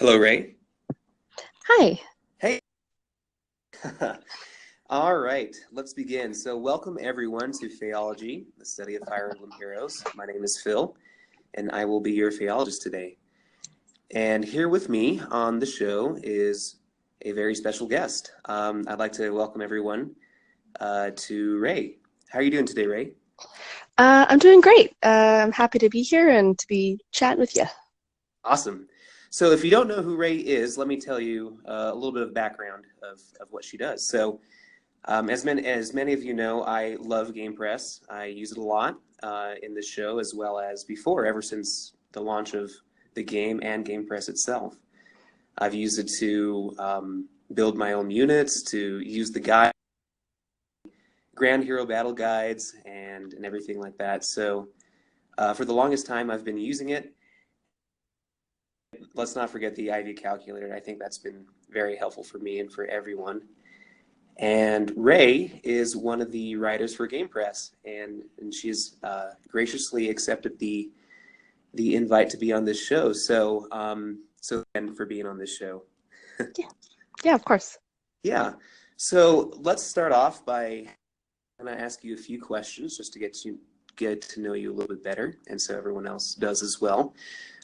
Hello, Ray. Hi. Hey. All right, let's begin. So welcome everyone to Fehology, the study of Fire Emblem heroes. My name is Phil, and I will be your Feologist today. And here with me on the show is a very special guest. I'd like to welcome everyone to Ray. How are you doing today, Ray? I'm doing great. I'm happy to be here and to be chatting with you. Awesome. So if you don't know who Ray is, let me tell you a little bit of background of what she does. So as many of you know, I love Gamepress. I use it a lot in the show as well as before, ever since the launch of the game and Gamepress itself. I've used it to build my own units, to use the guide, Grand Hero Battle Guides, and everything like that. So for the longest time, I've been using it. Let's not forget the IV calculator. I think that's been very helpful for me and for everyone. And Ray is one of the writers for Gamepress, and she's graciously accepted the invite to be on this show. So and for being on this show. Yeah, of course. Yeah. So let's start off by I'm going to ask you a few questions just to get to know you a little bit better, and so everyone else does as well.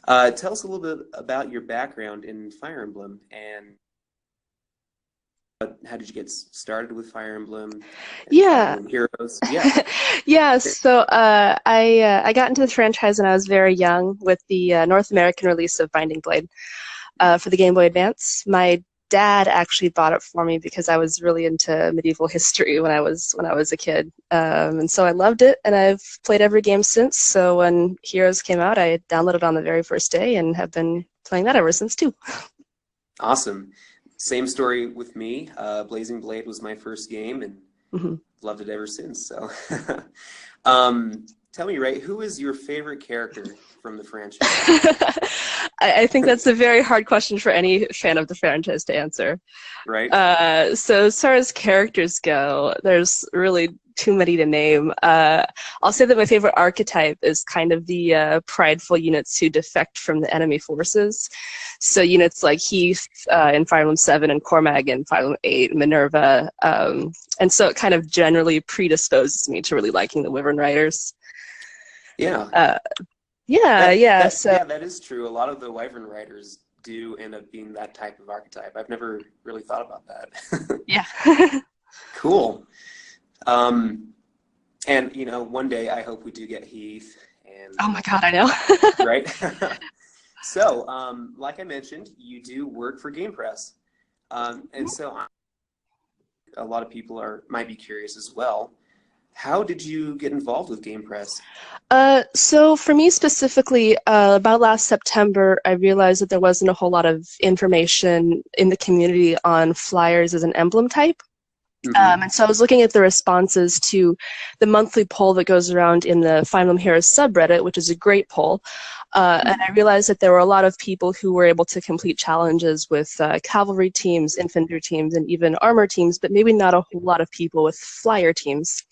Tell us a little bit about your background in Fire Emblem and how did you get started with Fire Emblem and Fire Yeah. Emblem Heroes? Yeah. Yeah, so I got into the franchise when I was very young with the North American release of Binding Blade for the Game Boy Advance. My dad actually bought it for me because I was really into medieval history when I was a kid, and so I loved it, and I've played every game since. So when Heroes came out, I downloaded it on the very first day and have been playing that ever since too. Awesome. Same story with me. Blazing Blade was my first game and hmm loved it ever since. So tell me, Ray, who is your favorite character from the franchise? I think that's a very hard question for any fan of the franchise to answer. Right? So as far as characters go, there's really too many to name. I'll say that my favorite archetype is kind of the prideful units who defect from the enemy forces. So units like Heath in Fire Emblem 7 and Cormag in Fire Emblem 8, Minerva. And so it kind of generally predisposes me to really liking the Wyvern Riders. Yeah. Yeah. So Yeah, that is true. A lot of the Wyvern Riders do end up being that type of archetype. I've never really thought about that. yeah. Cool. And one day I hope we do get Heath and Oh my God, I know. right. So, like I mentioned, you do work for Gamepress, and so a lot of people might be curious as well. How did you get involved with Gamepress? So for me specifically, about last September, I realized that there wasn't a whole lot of information in the community on flyers as an emblem type. And so I was looking at the responses to the monthly poll that goes around in the Fire Emblem Heroes subreddit, which is a great poll. And I realized that there were a lot of people who were able to complete challenges with cavalry teams, infantry teams, and even armor teams, but maybe not a whole lot of people with flyer teams.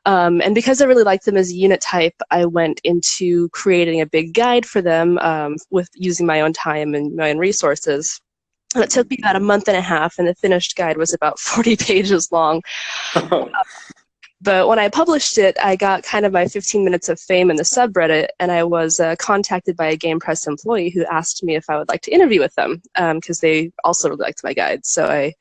And because I really liked them as a unit type, I went into creating a big guide for them with using my own time and my own resources. And it took me about a month and a half, and the finished guide was about 40 pages long. But when I published it, I got kind of my 15 minutes of fame in the subreddit, and I was contacted by a Gamepress employee who asked me if I would like to interview with them, because they also really liked my guide. So I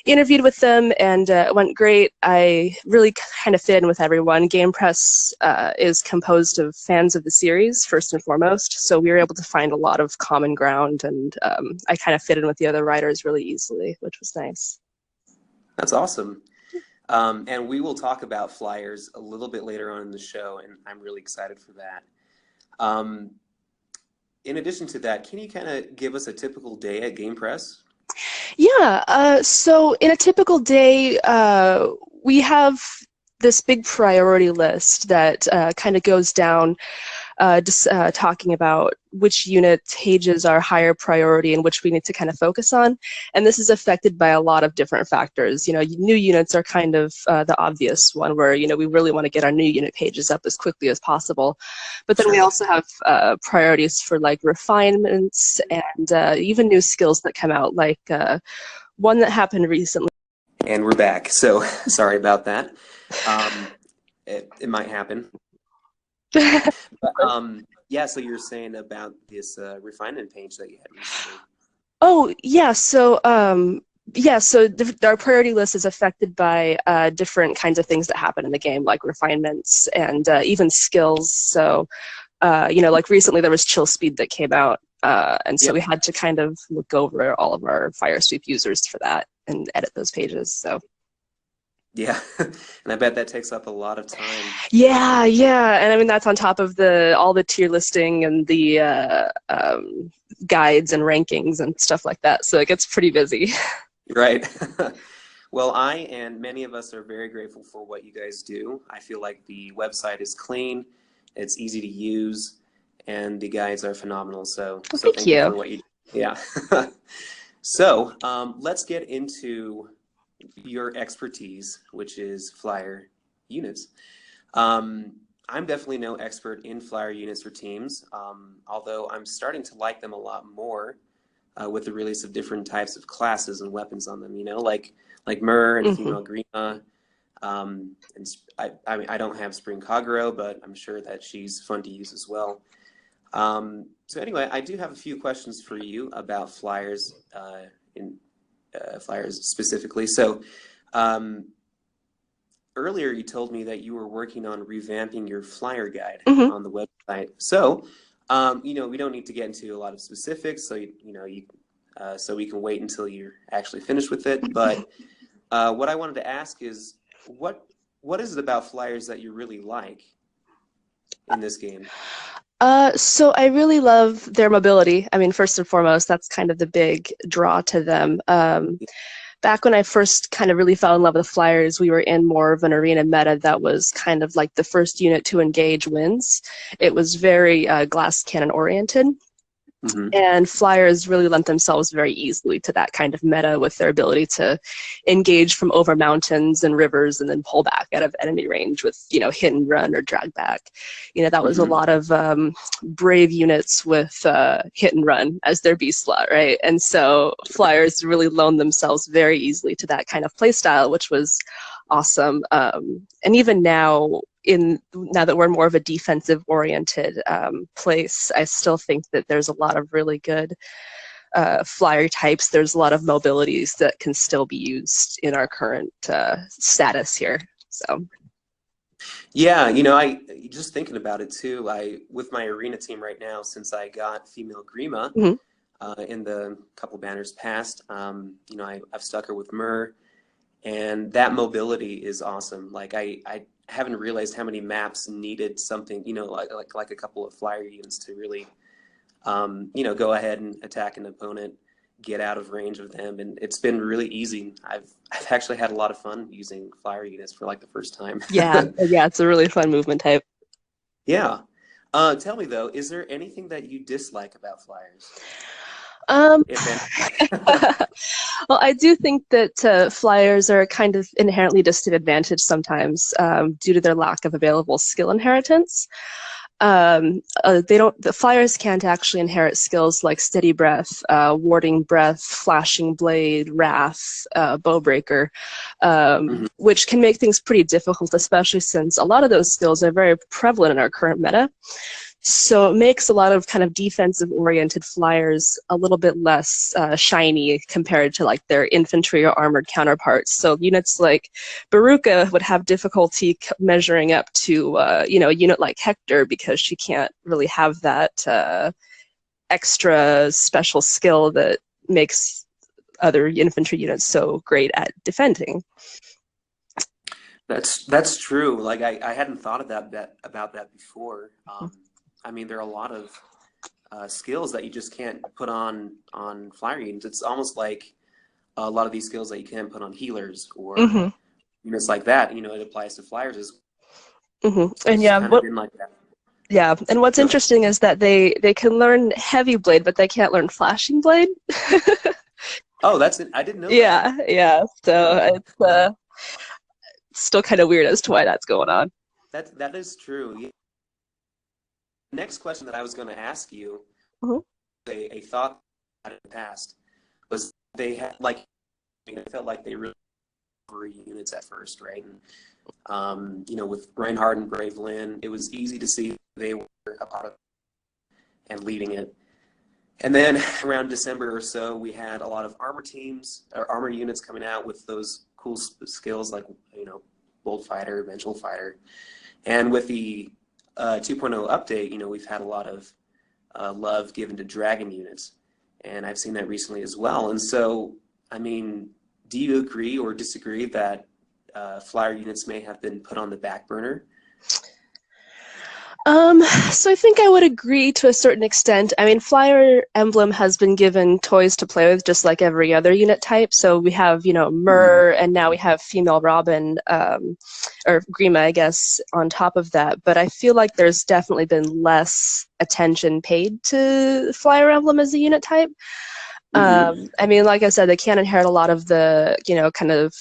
interviewed with them, and it went great. I really kind of fit in with everyone. Gamepress is composed of fans of the series, first and foremost, so we were able to find a lot of common ground, and I kind of fit in with the other writers really easily, which was nice. That's awesome. And we will talk about flyers a little bit later on in the show, and I'm really excited for that. In addition to that, can you kind of give us a typical day at Gamepress? Yeah, so in a typical day, we have this big priority list that kind of goes down just talking about which unit pages are higher priority and which we need to kind of focus on. And this is affected by a lot of different factors. New units are kind of the obvious one where, we really want to get our new unit pages up as quickly as possible. But then we also have priorities for like refinements and even new skills that come out, like one that happened recently. And we're back. So sorry about that. It might happen. But, yeah, so you're saying about this refinement page that you had recently. Oh, yeah. So, our priority list is affected by different kinds of things that happen in the game, like refinements and even skills. So, like recently there was chill speed that came out, and so we had to kind of look over all of our Fire Sweep users for that and edit those pages. So. Yeah, and I bet that takes up a lot of time. Yeah, and I mean that's on top of all the tier listing and the guides and rankings and stuff like that. So it gets pretty busy. Right. Well, I and many of us are very grateful for what you guys do. I feel like the website is clean, it's easy to use, and the guides are phenomenal. So thank you for what you do. Yeah. So let's get into your expertise, which is Flier units. I'm definitely no expert in Flier units for teams, although I'm starting to like them a lot more with the release of different types of classes and weapons on them. Like Myrrh and Female Grima. And I mean, I don't have Spring Kagero, but I'm sure that she's fun to use as well. So anyway, I do have a few questions for you about Flyers Flyers specifically. So earlier you told me that you were working on revamping your Flyer guide on the website. So we don't need to get into a lot of specifics. So so we can wait until you're actually finished with it. But what I wanted to ask is, what is it about Flyers that you really like in this game? So I really love their mobility. I mean, first and foremost, that's kind of the big draw to them. Back when I first kind of really fell in love with Flyers, we were in more of an arena meta that was kind of like the first unit to engage wins. It was very glass cannon oriented. And Flyers really lent themselves very easily to that kind of meta with their ability to engage from over mountains and rivers and then pull back out of enemy range with, hit and run or drag back. That was a lot of brave units with hit and run as their B slot, right? And so Flyers really loaned themselves very easily to that kind of play style, which was awesome. And even now that we're more of a defensive oriented place, I still think that there's a lot of really good Flyer types. There's a lot of mobilities that can still be used in our current status here. So yeah, I just thinking about it too, with my arena team right now, since I got Female Grima in the couple banners past, I've stuck her with Myrrh, and that mobility is awesome. Like I haven't realized how many maps needed something, like a couple of Flyer units to really, go ahead and attack an opponent, get out of range of them, and it's been really easy. I've actually had a lot of fun using Flyer units for like the first time. yeah, it's a really fun movement type. Yeah. Tell me though, is there anything that you dislike about Flyers? Well, I do think that Flyers are kind of inherently disadvantaged sometimes due to their lack of available skill inheritance. The Flyers can't actually inherit skills like Steady Breath, Warding Breath, Flashing Blade, Wrath, Bowbreaker, which can make things pretty difficult, especially since a lot of those skills are very prevalent in our current meta. So it makes a lot of kind of defensive-oriented Flyers a little bit less shiny compared to like their infantry or armored counterparts. So units like Baruka would have difficulty measuring up to a unit like Hector because she can't really have that extra special skill that makes other infantry units so great at defending. That's true. Like I hadn't thought of about that before. I mean, there are a lot of skills that you just can't put on Flyer units. It's almost like a lot of these skills that you can't put on healers or units like that. It applies to Flyers as and yeah, kind of been like that. Yeah, and what's So, interesting is that they can learn heavy blade, but they can't learn flashing blade. oh, that's it. I didn't know that. Yeah, yeah. So Huh. it's still kind of weird as to why that's going on. That is true. Yeah. Next question that I was going to ask you, Mhm. a thought I had in the past, was they had like, I mean, I felt like they really were units at first, right? And with Reinhardt and Brave Lynn, it was easy to see they were a part of and leading it. And then around December or so, we had a lot of armor teams or armor units coming out with those cool skills like, Bold Fighter, Vengeful Fighter. And with the 2.0 update, we've had a lot of love given to Dragon units. And I've seen that recently as well. And so, I mean, do you agree or disagree that flyer units may have been put on the back burner? So I think I would agree to a certain extent. I mean, Fire Emblem has been given toys to play with just like every other unit type. So we have, Mm-hmm. Myr, and now we have female Robin, or Grima, I guess, on top of that. But I feel like there's definitely been less attention paid to Fire Emblem as a unit type. Mm-hmm. I mean, like I said, they can inherit a lot of the, kind of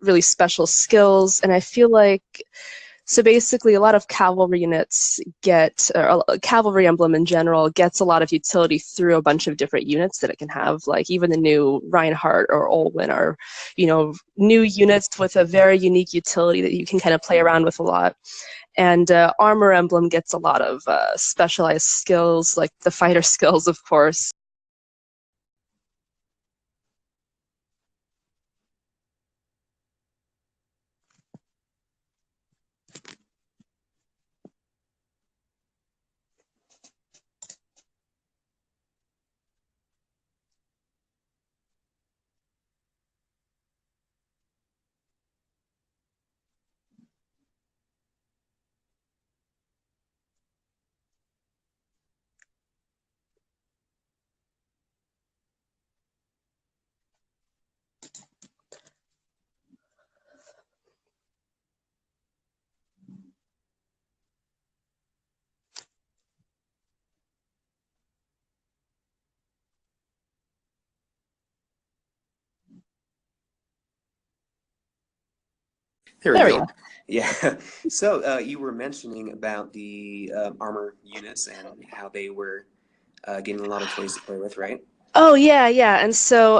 really special skills. And I feel like so basically, a lot of cavalry units or cavalry emblem in general gets a lot of utility through a bunch of different units that it can have. Like even the new Reinhardt or Olwen are, new units with a very unique utility that you can kind of play around with a lot. And armor emblem gets a lot of specialized skills, like the fighter skills, of course. There we There we go. go. Yeah. So you were mentioning about the armor units and how they were getting a lot of toys to play with, right? Oh yeah, yeah. And so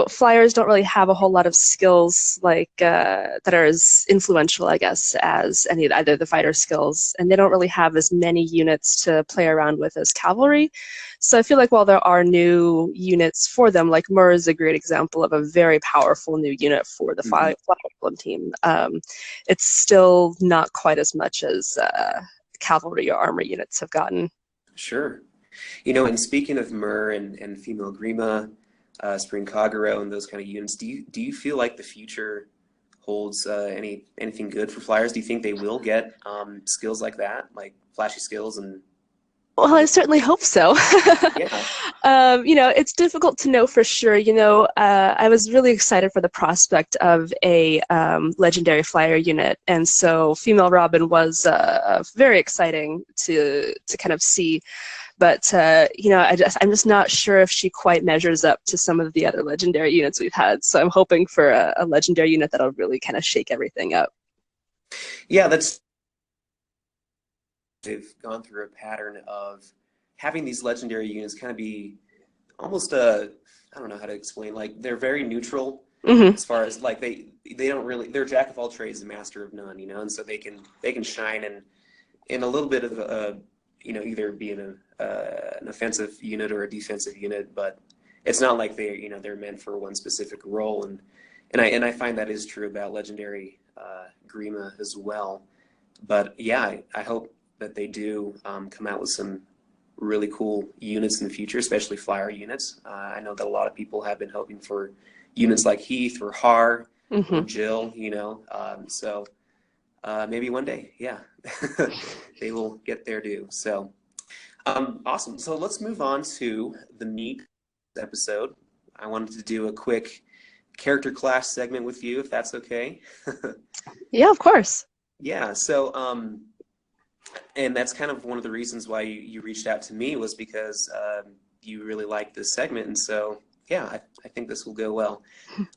flyers don't really have a whole lot of skills like that are as influential, I guess, as any either the fighter skills, and they don't really have as many units to play around with as cavalry. So I feel like while there are new units for them, like Mur is a great example of a very powerful new unit for the Hmm. Fire Emblem team. It's still not quite as much as cavalry or armor units have gotten. Sure. And speaking of Myrrh and female Grima, Spring Kagero, and those kind of units, do you feel like the future holds anything good for Flyers? Do you think they will get skills like that, like flashy skills and Well, I certainly hope so. yeah. It's difficult to know for sure. I was really excited for the prospect of a legendary flyer unit, and so female Robin was very exciting to kind of see. But I'm just not sure if she quite measures up to some of the other legendary units we've had. So I'm hoping for a legendary unit that'll really kind of shake everything up. Yeah, that's they've gone through a pattern of having these legendary units kind of be almost I don't know how to explain, like they're very neutral Hmm. as far as like they don't really they're jack of all trades and master of none, and so they can shine in a little bit of either being an offensive unit or a defensive unit, but it's not like they're meant for one specific role, and I find that is true about legendary Grima as well. But yeah, I hope that they do come out with some really cool units in the future, especially flyer units. I know that a lot of people have been hoping for units like Heath or Har or Hmm. Jill, so maybe one day, yeah, they will get their due. So awesome. So let's move on to the meat episode. I wanted to do a quick character clash segment with you, if that's okay. Yeah, of course. Yeah. So And that's kind of one of the reasons why you reached out to me, was because you really liked this segment. And so, yeah, I think this will go well.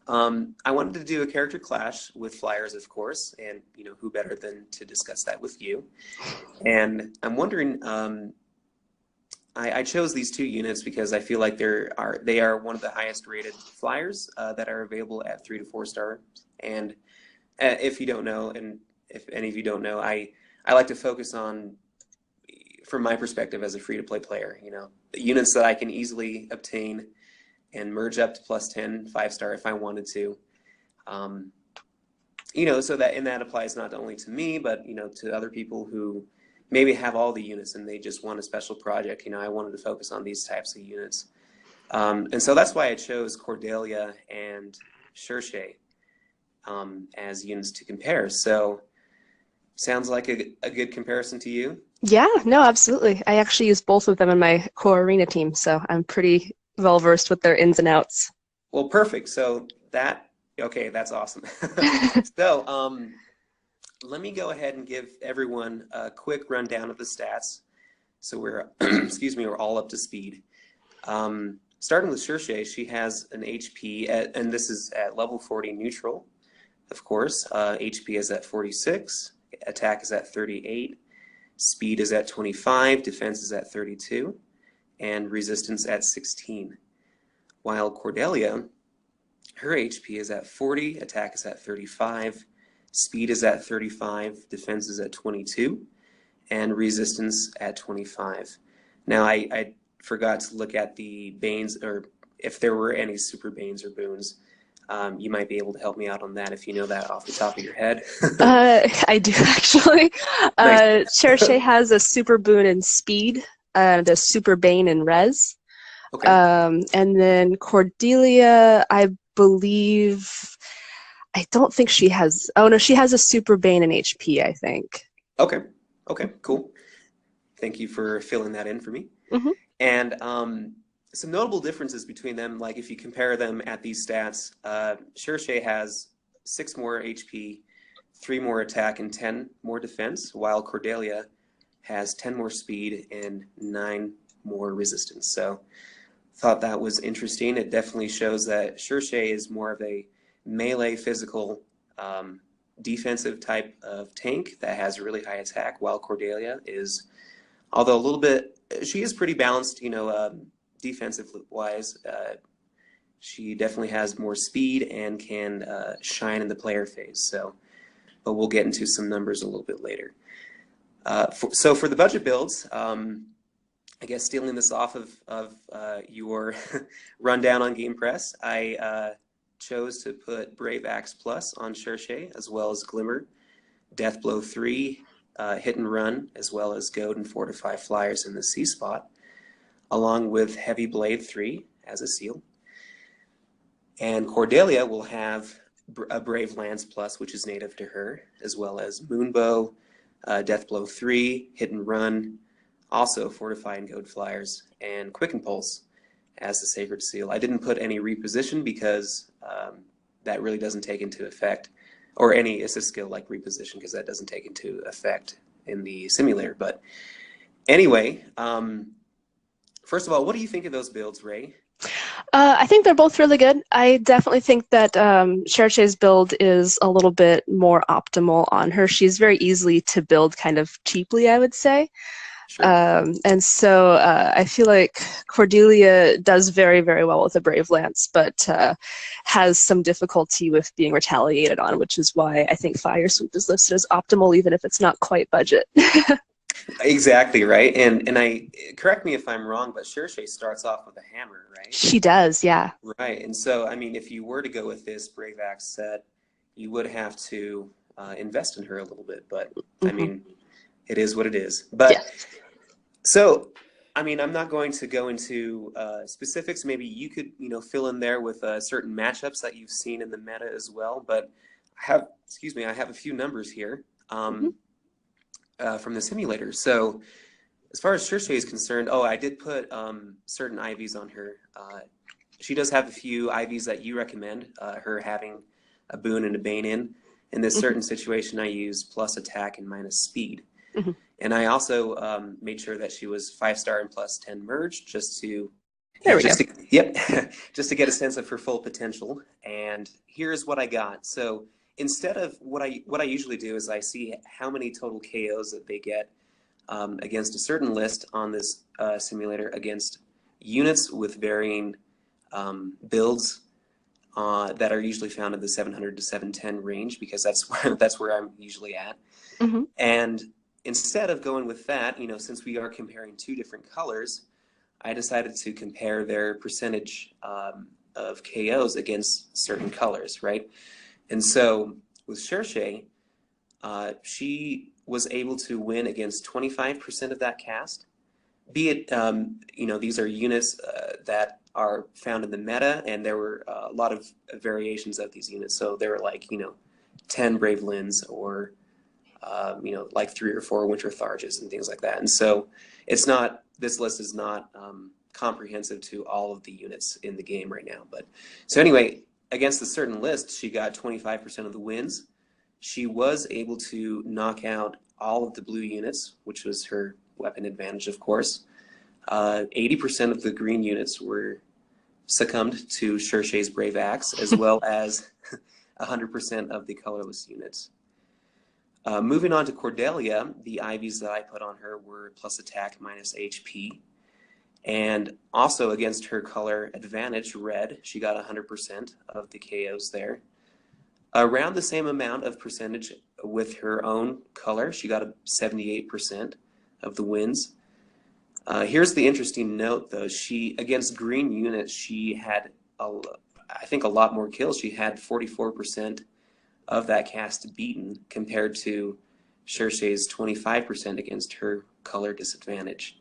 I wanted to do a character clash with Flyers, of course, and who better than to discuss that with you. And I'm wondering, I chose these two units because I feel like they are one of the highest rated Flyers that are available at 3 to 4 stars. And if you don't know, and if any of you don't know, I like to focus on, from my perspective as a free-to-play player, the units that I can easily obtain and merge up to +10 5-star if I wanted to. So that applies not only to me, but to other people who maybe have all the units and they just want a special project. I wanted to focus on these types of units, and so that's why I chose Cordelia and Cherche as units to compare. So, sounds like a good comparison to you? Yeah, no, absolutely. I actually use both of them in my core arena team, so I'm pretty well versed with their ins and outs. Well, perfect. So okay, that's awesome. So, let me go ahead and give everyone a quick rundown of the stats, so we're we're all up to speed. Starting with Cherche, she has an HP and this is at level 40 neutral, of course. HP is at 46, attack is at 38, speed is at 25, defense is at 32, and resistance at 16. While Cordelia, her HP is at 40, attack is at 35, speed is at 35, defense is at 22, and resistance at 25. Now, I forgot to look at the Banes, or if there were any super Banes or boons. You might be able to help me out on that if you know that off the top of your head. I do, actually. Nice. Cherche has a super boon in speed, the super bane in res. Okay. And then Cordelia, I don't think she has, oh no, she has a super bane in HP, I think. Okay, cool. Thank you for filling that in for me. Mm-hmm. And some notable differences between them, like if you compare them at these stats, Cherche has 6 more HP, 3 more attack, and 10 more defense, while Cordelia has 10 more speed and 9 more resistance. So thought that was interesting. It definitely shows that Cherche is more of a melee physical defensive type of tank that has a really high attack, while Cordelia is, although a little bit, she is pretty balanced, defensive wise. She definitely has more speed and can shine in the player phase. So, but we'll get into some numbers a little bit later. So for the budget builds, I guess stealing this off of your rundown on Gamepress, I chose to put Brave Axe Plus on Cherche, as well as Glimmer, Deathblow 3, Hit and Run, as well as Goad and Fortify Flyers in the C spot, along with Heavy Blade 3 as a seal. And Cordelia will have a Brave Lance Plus, which is native to her, as well as Moonbow, Deathblow 3, Hit and Run, also Fortify and Goad Flyers, and Quicken Pulse as the Sacred Seal. I didn't put any reposition because that really doesn't take into effect, or any assist skill like reposition, because that doesn't take into effect in the simulator. But anyway, first of all, what do you think of those builds, Ray? I think they're both really good. I definitely think that Cherche's build is a little bit more optimal on her. She's very easy to build kind of cheaply, I would say. Sure. And so I feel like Cordelia does very, very well with a Brave Lance, but has some difficulty with being retaliated on, which is why I think Fire Sweep is listed as optimal, even if it's not quite budget. Exactly, right. And I, correct me if I'm wrong, but Cherche starts off with a hammer, right? She does, yeah. Right. And so, I mean, if you were to go with this Brave Axe set, you would have to invest in her a little bit. But, I mean, it is what it is. But, yeah. So, I mean, I'm not going to go into specifics. Maybe you could, fill in there with certain matchups that you've seen in the meta as well. But I have a few numbers here. From the simulator. So as far as Cherche is concerned, I did put certain IVs on her. She does have a few IVs that you recommend, her having a boon and a bane in. In this certain situation, I use plus attack and minus speed. And I also made sure that she was 5-star and plus 10 merged, just to, There we go. yep, just to get a sense of her full potential. And here's what I got. So instead of what I usually do is I see how many total KOs that they get against a certain list on this simulator against units with varying builds that are usually found in the 700 to 710 range, because that's where I'm usually at. Mm-hmm. And instead of going with that, since we are comparing two different colors, I decided to compare their percentage of KOs against certain colors, right? And so with Cherche, she was able to win against 25% of that cast, be it, these are units that are found in the meta, and there were a lot of variations of these units. So there were like, 10 Brave Lins, or, like 3 or 4 Winter Tharges and things like that. And so this list is not comprehensive to all of the units in the game right now. But so anyway, against a certain list, she got 25% of the wins. She was able to knock out all of the blue units, which was her weapon advantage, of course. 80% of the green units were succumbed to Cherche's Brave Axe, as well as 100% of the colorless units. Moving on to Cordelia, the IVs that I put on her were plus attack minus HP. And also against her color advantage, red, she got 100% of the KOs there. Around the same amount of percentage with her own color, she got 78% of the wins. Here's the interesting note, though. Against green units, she had, I think, a lot more kills. She had 44% of that cast beaten, compared to Cherche's 25% against her color disadvantage.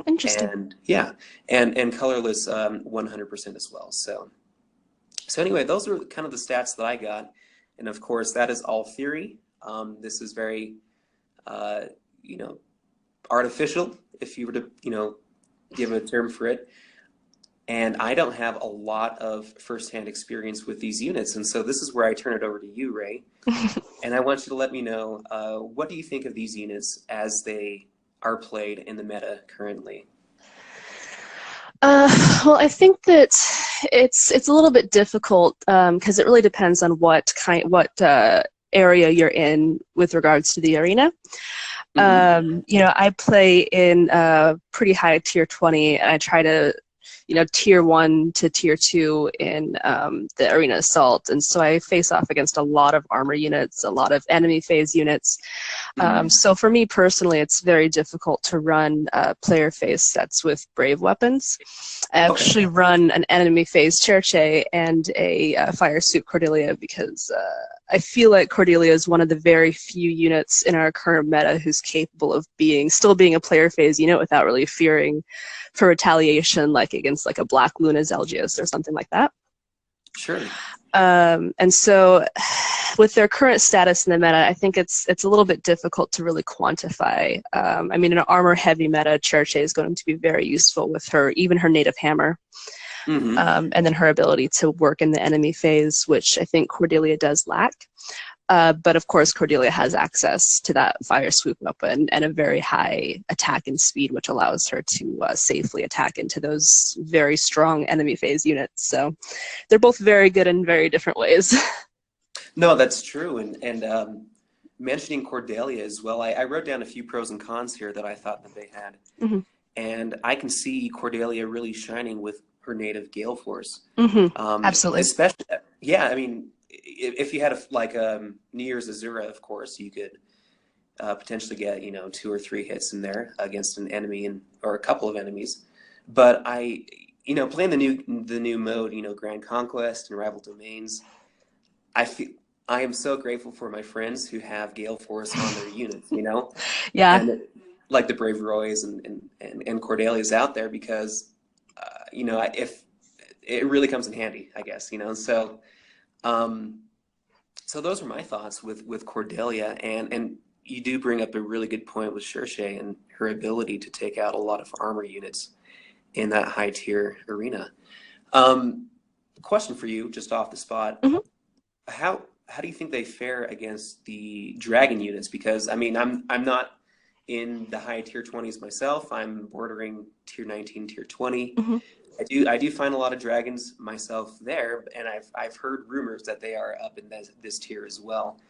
Interesting. And yeah, and colorless 100% as well. So anyway, those are kind of the stats that I got. And of course, that is all theory. This is very, artificial, if you were to, give a term for it. And I don't have a lot of firsthand experience with these units. And so this is where I turn it over to you, Ray. And I want you to let me know, what do you think of these units as they are played in the meta currently? Well, I think that it's a little bit difficult because it really depends on what area you're in with regards to the arena. I play in pretty high tier 20, and I try to, tier 1 to tier 2 in the arena assault, and so I face off against a lot of armor units, a lot of enemy phase units. So for me personally, it's very difficult to run player phase sets with brave weapons. I actually run an enemy phase Cherche and a fire suit Cordelia, because I feel like Cordelia is one of the very few units in our current meta who's capable of still being a player phase unit without really fearing for retaliation, like against like a Black Luna Zelgius or something like that. Sure. And so with their current status in the meta, I think it's a little bit difficult to really quantify. In an armor heavy meta, Cherche is going to be very useful with even her native hammer. And then her ability to work in the enemy phase, which I think Cordelia does lack. But of course, Cordelia has access to that fire swoop weapon and a very high attack and speed, which allows her to safely attack into those very strong enemy phase units. So they're both very good in very different ways. No, that's true. And mentioning Cordelia as well, I wrote down a few pros and cons here that I thought that they had. And I can see Cordelia really shining with her native Gale Force. Absolutely. Especially, yeah, if you had a New Year's Azura, of course, you could potentially get 2 or 3 hits in there against an enemy or a couple of enemies. But playing the new mode, Grand Conquest and Rival Domains, I am so grateful for my friends who have Gale Force on their units. Yeah. And like the Brave Roys and Cordelia's out there, because if it really comes in handy, I guess. So those are my thoughts with Cordelia, and you do bring up a really good point with Cherche and her ability to take out a lot of armor units in that high tier arena. Question for you, just off the spot. How do you think they fare against the dragon units? Because I'm not in the high tier 20s myself. I'm bordering tier 19, tier 20. Mhm. I do find a lot of dragons myself there, and I've heard rumors that they are up in this tier as well.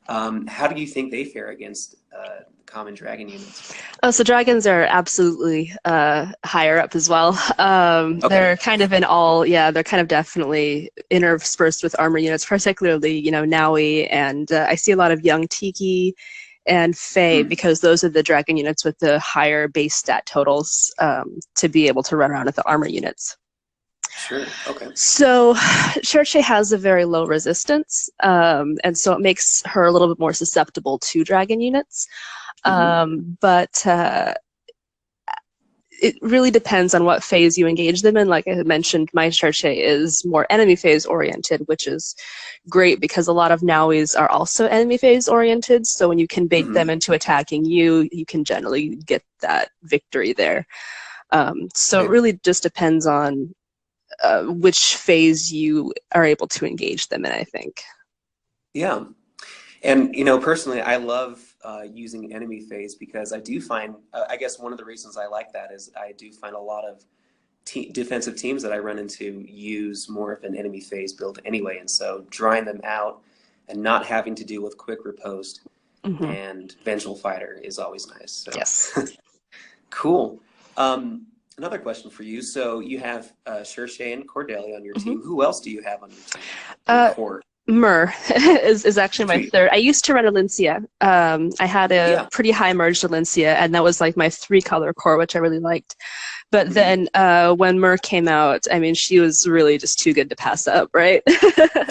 How do you think they fare against common dragon units? Oh, so dragons are absolutely higher up as well. Okay. They're kind of in all, yeah, they're kind of definitely interspersed with armor units, particularly, Naui, and I see a lot of young Tiki and Fae because those are the dragon units with the higher base stat totals to be able to run around with the armor units. Sure. Okay. So Cherche has a very low resistance, and so it makes her a little bit more susceptible to dragon units. But it really depends on what phase you engage them in. Like I had mentioned, my Cherche is more enemy phase oriented, which is great because a lot of Nauis are also enemy phase oriented. So when you can bait them into attacking you, you can generally get that victory there. So it really just depends on which phase you are able to engage them in, I think. Yeah. And, personally, I love using enemy phase because I do find, I guess one of the reasons I like that is I do find a lot of defensive teams that I run into use more of an enemy phase build anyway. And so drying them out and not having to deal with quick riposte and vengeful fighter is always nice. So. Yes. Cool. Another question for you. So you have Cherche and Cordelia on your team. Who else do you have on your team? Your core? Myr is actually my third. I used to run Alencia. I had a pretty high merged Alencia, and that was like my 3-color core, which I really liked. But then when Myr came out, I mean, she was really just too good to pass up, right?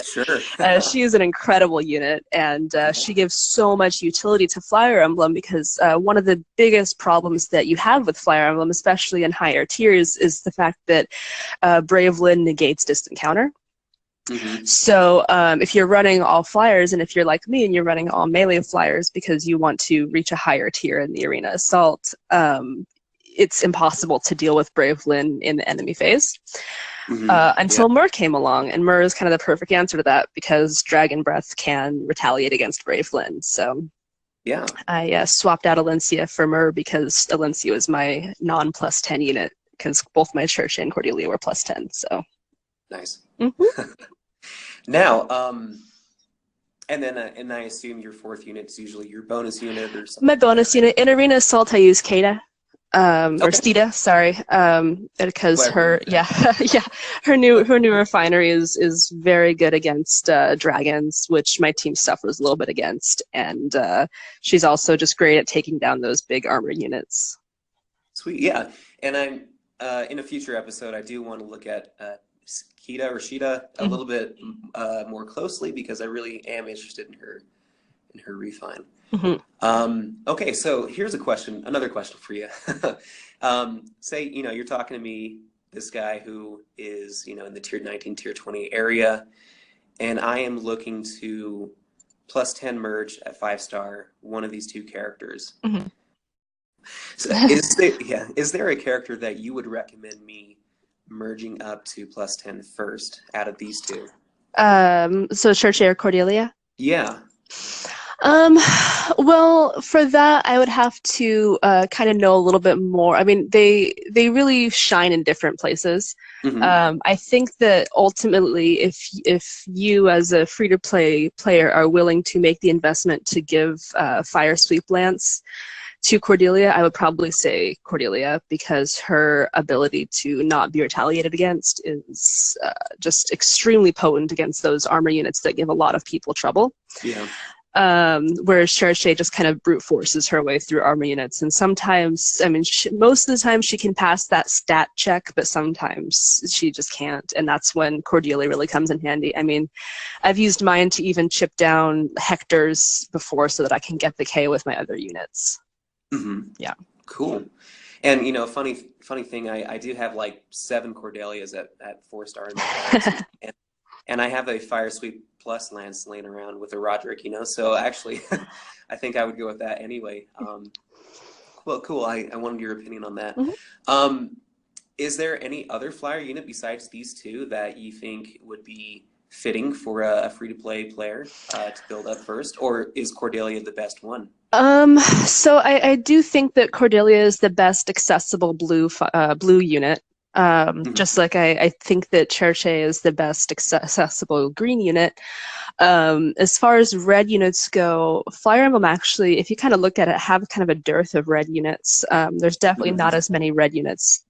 Sure. She is an incredible unit, and she gives so much utility to Fire Emblem because one of the biggest problems that you have with Fire Emblem, especially in higher tiers, is the fact that Brave Lyn negates distant counter. So if you're running all flyers, and if you're like me and you're running all melee flyers because you want to reach a higher tier in the arena assault, it's impossible to deal with Brave Lyn in the enemy phase until Myr came along, and Myr is kind of the perfect answer to that because Dragon Breath can retaliate against Brave Lyn. So I swapped out Alencia for Myr because Alencia was my non-+10 unit because both my Cherche and Cordelia were +10. So nice. Now, and I assume your 4th unit is usually your bonus unit or something. My bonus unit in Arena Assault, I use Kata, or Stita, sorry, because her her new refinery is very good against dragons, which my team suffers a little bit against, and she's also just great at taking down those big armor units. Sweet, yeah, and I'm in a future episode, I do want to look at Kita or Sheeta a little bit more closely because I really am interested in her refine. Okay, so here's another question for you. Say, you're talking to me, this guy who is, in the tier 19, tier 20 area, and I am looking to +10 merge at 5-star one of these 2 characters. So is there a character that you would recommend me merging up to +10 first out of these 2? So Cherche or Cordelia? Yeah. Well, for that, I would have to kind of know a little bit more. I mean, they really shine in different places. I think that ultimately, if you as a free-to-play player are willing to make the investment to give Fire Sweep Lance to Cordelia, I would probably say Cordelia because her ability to not be retaliated against is just extremely potent against those armor units that give a lot of people trouble. Yeah. Whereas Cherche just kind of brute forces her way through armor units, and sometimes, I mean, most of the time she can pass that stat check, but sometimes she just can't, and that's when Cordelia really comes in handy. I mean, I've used mine to even chip down Hector's before so that I can get the K with my other units. Yeah. Cool. And funny thing, I do have like 7 Cordelias at 4-star in my class, and I have a Fire Sweep Plus Lance laying around with a Roderick, so actually I think I would go with that anyway. Well, cool. I wanted your opinion on that. Is there any other flyer unit besides these 2 that you think would be fitting for a free-to-play player to build up first, or is Cordelia the best one? So I do think that Cordelia is the best accessible blue unit. Just like I think that Cherche is the best accessible green unit. As far as red units go, Fire Emblem actually, if you kind of look at it, have kind of a dearth of red units. There's definitely not as many red units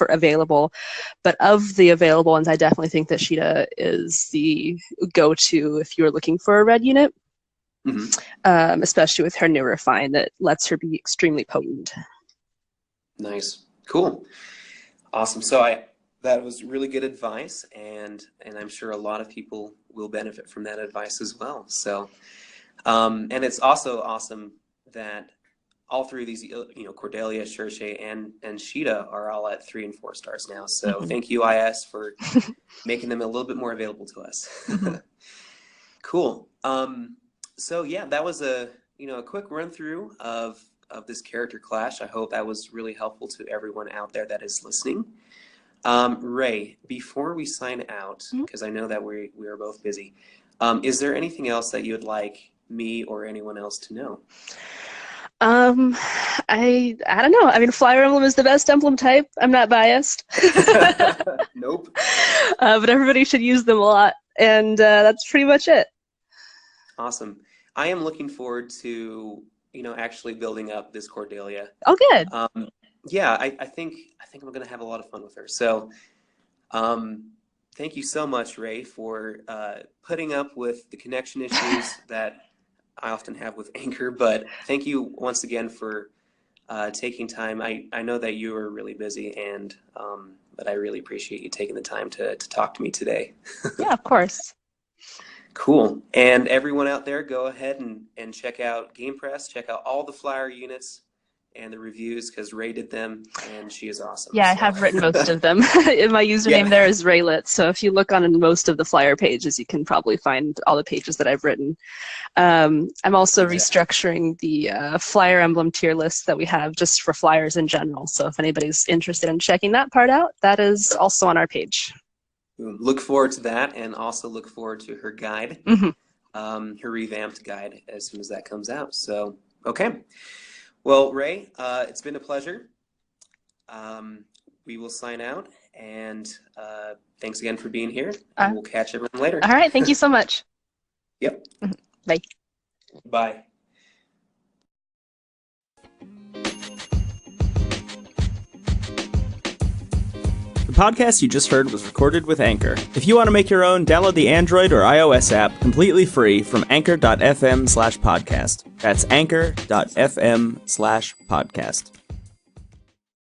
available, but of the available ones, I definitely think that Sheeta is the go-to if you're looking for a red unit. Especially with her new refine that lets her be extremely potent. Nice, cool, awesome. So that was really good advice, and I'm sure a lot of people will benefit from that advice as well. So, and it's also awesome that all three of these, Cordelia, Cherche, and Sheeta are all at 3 and 4 stars now. So thank you, IS, for making them a little bit more available to us. Cool. So yeah, that was a quick run through of this character clash. I hope that was really helpful to everyone out there that is listening. Ray, before we sign out, because I know that we are both busy, is there anything else that you would like me or anyone else to know? I don't know. I mean, Fire Emblem is the best emblem type. I'm not biased. Nope. But everybody should use them a lot, and that's pretty much it. Awesome. I am looking forward to actually building up this Cordelia. Oh, good. Yeah, I think I'm gonna have a lot of fun with her. So, thank you so much, Ray, for putting up with the connection issues that I often have with Anchor. But thank you once again for taking time. I know that you are really busy, and but I really appreciate you taking the time to talk to me today. Yeah, of course. Cool. And everyone out there, go ahead and check out Gamepress. Check out all the Flier units and the reviews, because Ray did them, and she is awesome. Yeah, so. I have written most of them. My username there is Raylet, so if you look on most of the Flier pages, you can probably find all the pages that I've written. I'm also restructuring the Fire Emblem tier list that we have just for Flyers in general, so if anybody's interested in checking that part out, that is also on our page. Look forward to that, and also look forward to her guide, her revamped guide, as soon as that comes out. So, okay. Well, Ray, it's been a pleasure. We will sign out, and thanks again for being here. And we'll catch everyone later. All right. Thank you so much. Yep. Bye. Bye. The podcast you just heard was recorded with Anchor. If you want to make your own, download the Android or iOS app completely free from anchor.fm/podcast. That's anchor.fm/podcast.